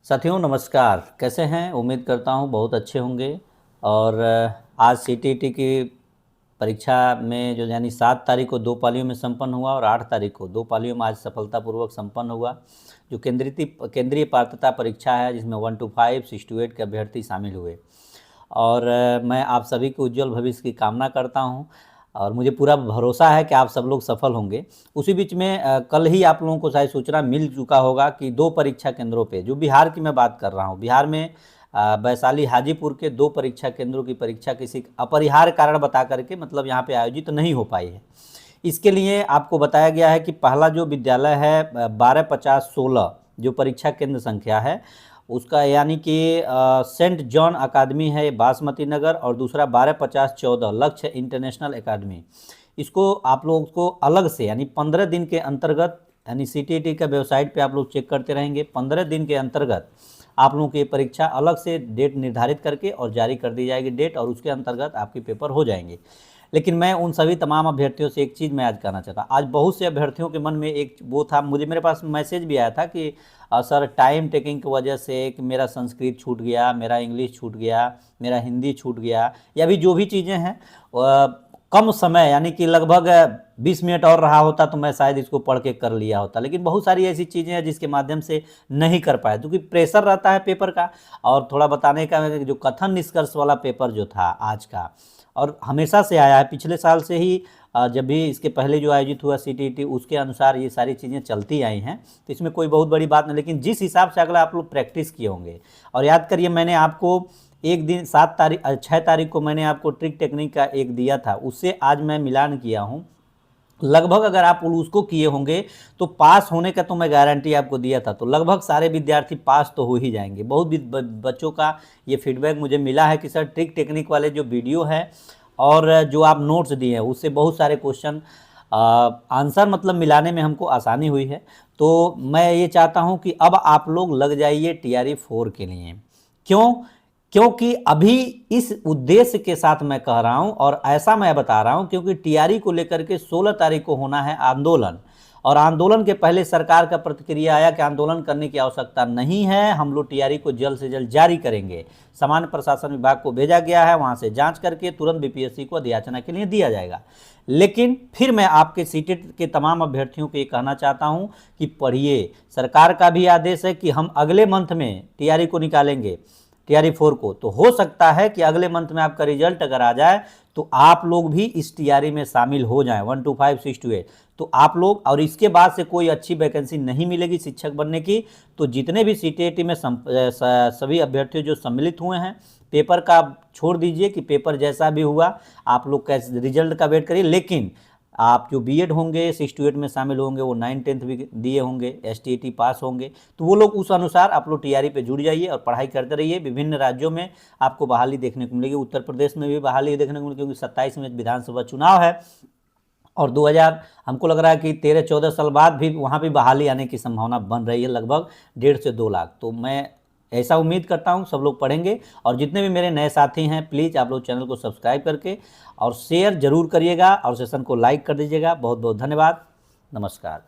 साथियों नमस्कार, कैसे हैं? उम्मीद करता हूँ बहुत अच्छे होंगे। और आज सीटीईटी की परीक्षा में जो यानी 7 तारीख को 2 पालियों में संपन्न हुआ और 8 तारीख को 2 पालियों में आज सफलतापूर्वक संपन्न हुआ। जो केंद्रीय पात्रता परीक्षा है जिसमें 1 to 5, 6 to 8 के अभ्यर्थी शामिल हुए। और मैं आप सभी के उज्जवल भविष्य की कामना करता हूं और मुझे पूरा भरोसा है कि आप सब लोग सफल होंगे। उसी बीच में कल ही आप लोगों को शायद सूचना मिल चुका होगा कि 2 परीक्षा केंद्रों पे, जो बिहार की मैं बात कर रहा हूं, बिहार में वैशाली हाजीपुर के 2 परीक्षा केंद्रों की परीक्षा किसी अपरिहार्य कारण बता करके मतलब यहाँ पे आयोजित नहीं हो पाई है। इसके लिए आपको बताया गया है कि पहला जो विद्यालय है 1250-16 जो परीक्षा केंद्र संख्या है उसका, यानी कि सेंट जॉन अकादमी है बासमती नगर, और दूसरा 1250-14 लक्ष्य इंटरनेशनल एकेडमी। इसको आप लोगों को अलग से यानी 15 दिन के अंतर्गत, यानी सीटीईटी का वेबसाइट पे आप लोग चेक करते रहेंगे, 15 दिन के अंतर्गत आप लोगों की परीक्षा अलग से डेट निर्धारित करके और जारी कर दी जाएगी डेट, और उसके अंतर्गत आपके पेपर हो जाएंगे। लेकिन मैं उन सभी तमाम अभ्यर्थियों से एक चीज़ मैं आज कहना चाहता, आज बहुत से अभ्यर्थियों के मन में एक वो था, मेरे पास मैसेज भी आया था कि सर टाइम टेकिंग की वजह से कि मेरा संस्कृत छूट गया, मेरा इंग्लिश छूट गया, मेरा हिंदी छूट गया, या भी जो भी चीज़ें हैं कम समय यानी कि लगभग 20 मिनट और रहा होता तो मैं शायद इसको पढ़ के कर लिया होता। लेकिन बहुत सारी ऐसी चीज़ें हैं जिसके माध्यम से नहीं कर पाए, क्योंकि प्रेशर रहता है पेपर का। और थोड़ा बताने का, जो कथन निष्कर्ष वाला पेपर जो था आज का, और हमेशा से आया है, पिछले साल से ही जब भी इसके पहले जो आयोजित हुआ सीटीईटी उसके अनुसार ये सारी चीज़ें चलती आई हैं, तो इसमें कोई बहुत बड़ी बात नहीं। लेकिन जिस हिसाब से अगला आप लोग प्रैक्टिस किए होंगे, और याद करिए मैंने आपको एक दिन 6 तारीख को मैंने आपको ट्रिक टेक्निक का एक दिया था, उससे आज मैं मिलान किया हूँ। लगभग अगर आप उसको किए होंगे तो पास होने का तो मैं गारंटी आपको दिया था, तो लगभग सारे विद्यार्थी पास तो हो ही जाएंगे। बहुत बच्चों का ये फीडबैक मुझे मिला है कि सर ट्रिक टेक्निक वाले जो वीडियो है और जो आप नोट्स दिए हैं उससे बहुत सारे क्वेश्चन आंसर मतलब मिलाने में हमको आसानी हुई है। तो मैं ये चाहता हूँ कि अब आप लोग लग जाइए टीआरई 4 के लिए। क्यों? क्योंकि अभी इस उद्देश्य के साथ मैं कह रहा हूं, और ऐसा मैं बता रहा हूं क्योंकि टीआरई को लेकर के 16 तारीख को होना है आंदोलन, और आंदोलन के पहले सरकार का प्रतिक्रिया आया कि आंदोलन करने की आवश्यकता नहीं है, हम लोग टीआरई को जल्द से जल्द जारी करेंगे। सामान्य प्रशासन विभाग को भेजा गया है, वहां से जांच करके तुरंत बीपीएससी को अधियाचना के लिए दिया जाएगा। लेकिन फिर मैं आपके सीटेट के तमाम अभ्यर्थियों को ये कहना चाहता हूं कि पढ़िए, सरकार का भी आदेश है कि हम अगले मंथ में टीआरई को निकालेंगे, टीआरई 4 को। तो हो सकता है कि अगले मंथ में आपका रिजल्ट अगर आ जाए तो आप लोग भी इस टीआरई में शामिल हो जाएं, 1 to 5, 6 to 8। तो आप लोग, और इसके बाद से कोई अच्छी वैकेंसी नहीं मिलेगी शिक्षक बनने की, तो जितने भी सीटीईटी में सभी अभ्यर्थी जो सम्मिलित हुए हैं, पेपर का छोड़ दीजिए कि पेपर जैसा भी हुआ आप लोग कैसे रिजल्ट का वेट करिए। लेकिन आप जो बीएड होंगे 6 to 8 में शामिल होंगे, वो 9, 10th भी दिए होंगे, एसटीईटी पास होंगे, तो वो लोग उस अनुसार आप लोग टीआरई पे जुड़ जाइए और पढ़ाई करते रहिए। विभिन्न राज्यों में आपको बहाली देखने को मिलेगी, उत्तर प्रदेश में भी बहाली देखने को मिलेगी, क्योंकि 27 में विधानसभा चुनाव है, और 2000 हमको लग रहा है कि 13-14 साल बाद भी वहाँ भी बहाली आने की संभावना बन रही है, लगभग 1.5 से 2 लाख। तो मैं ऐसा उम्मीद करता हूँ सब लोग पढ़ेंगे। और जितने भी मेरे नए साथी हैं, प्लीज़ आप लोग चैनल को सब्सक्राइब करके और शेयर जरूर करिएगा और सेशन को लाइक कर दीजिएगा। बहुत बहुत धन्यवाद। नमस्कार।